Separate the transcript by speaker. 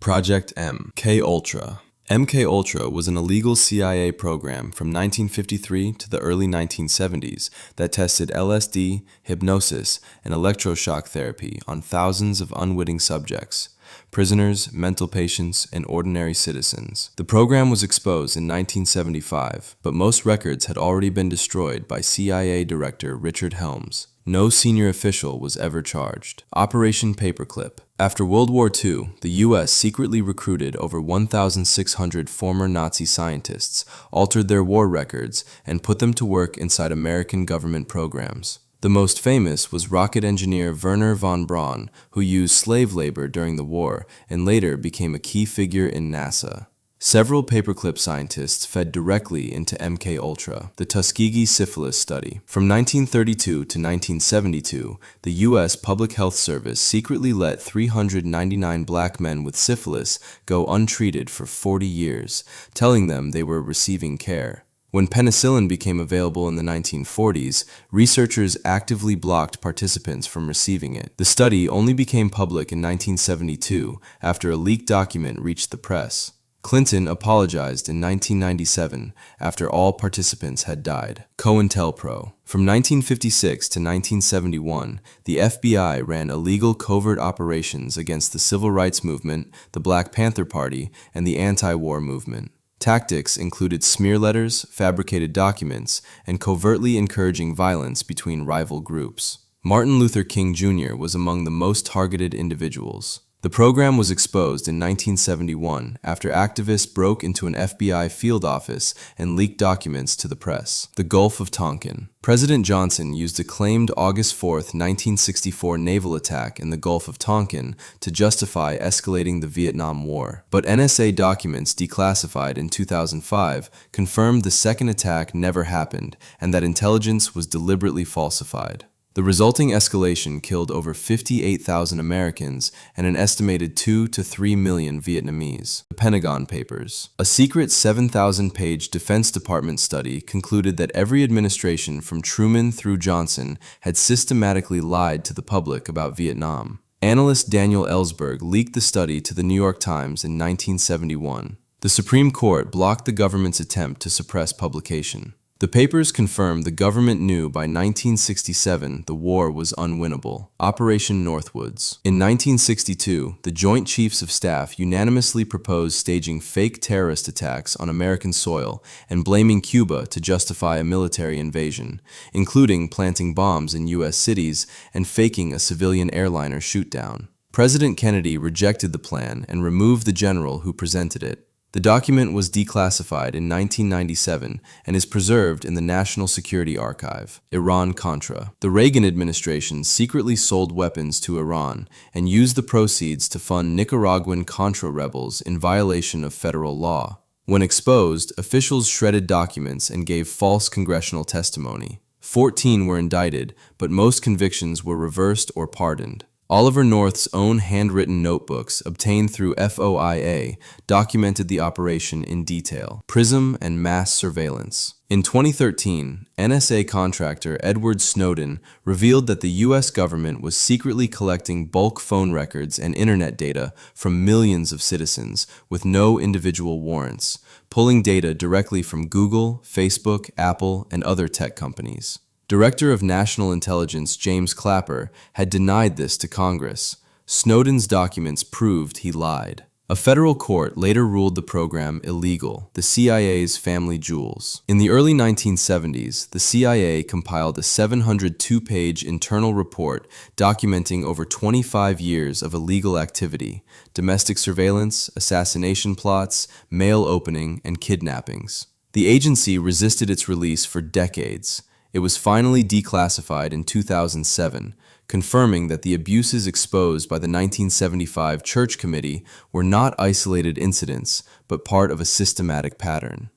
Speaker 1: Project MK-Ultra. MK-Ultra was an illegal CIA program from 1953 to the early 1970s that tested LSD, hypnosis, and electroshock therapy on thousands of unwitting subjects, prisoners, mental patients, and ordinary citizens. The program was exposed in 1975, but most records had already been destroyed by CIA Director Richard Helms. No senior official was ever charged. Operation Paperclip. After World War II, the U.S. secretly recruited over 1,600 former Nazi scientists, altered their war records, and put them to work inside American government programs. The most famous was rocket engineer Wernher von Braun, who used slave labor during the war and later became a key figure in NASA. Several Paperclip scientists fed directly into MK-Ultra, the Tuskegee syphilis study. From 1932 to 1972, the U.S. Public Health Service secretly let 399 black men with syphilis go untreated for 40 years, telling them they were receiving care. When penicillin became available in the 1940s, researchers actively blocked participants from receiving it. The study only became public in 1972 after a leaked document reached the press. Clinton apologized in 1997 after all participants had died. COINTELPRO. From 1956 to 1971, the FBI ran illegal covert operations against the Civil Rights Movement, the Black Panther Party, and the anti-war movement. Tactics included smear letters, fabricated documents, and covertly encouraging violence between rival groups. Martin Luther King Jr. was among the most targeted individuals. The program was exposed in 1971 after activists broke into an FBI field office and leaked documents to the press. The Gulf of Tonkin. President Johnson used a claimed August 4, 1964 naval attack in the Gulf of Tonkin to justify escalating the Vietnam War. But NSA documents declassified in 2005 confirmed the second attack never happened and that intelligence was deliberately falsified. The resulting escalation killed over 58,000 Americans and an estimated 2 to 3 million Vietnamese. The Pentagon Papers. A secret 7,000-page Defense Department study concluded that every administration from Truman through Johnson had systematically lied to the public about Vietnam. Analyst Daniel Ellsberg leaked the study to the New York Times in 1971. The Supreme Court blocked the government's attempt to suppress publication. The papers confirmed the government knew by 1967 the war was unwinnable. Operation Northwoods. In 1962, the Joint Chiefs of Staff unanimously proposed staging fake terrorist attacks on American soil and blaming Cuba to justify a military invasion, including planting bombs in U.S. cities and faking a civilian airliner shoot-down. President Kennedy rejected the plan and removed the general who presented it. The document was declassified in 1997 and is preserved in the National Security Archive. Iran-Contra. The Reagan administration secretly sold weapons to Iran and used the proceeds to fund Nicaraguan Contra rebels in violation of federal law. When exposed, officials shredded documents and gave false congressional testimony. 14 were indicted, but most convictions were reversed or pardoned. Oliver North's own handwritten notebooks, obtained through FOIA, documented the operation in detail. PRISM and mass surveillance. In 2013, NSA contractor Edward Snowden revealed that the U.S. government was secretly collecting bulk phone records and internet data from millions of citizens with no individual warrants, pulling data directly from Google, Facebook, Apple, and other tech companies. Director of National Intelligence James Clapper had denied this to Congress. Snowden's documents proved he lied. A federal court later ruled the program illegal, the CIA's family jewels. In the early 1970s, the CIA compiled a 702-page internal report documenting over 25 years of illegal activity, domestic surveillance, assassination plots, mail opening, and kidnappings. The agency resisted its release for decades. It was finally declassified in 2007, confirming that the abuses exposed by the 1975 Church Committee were not isolated incidents, but part of a systematic pattern.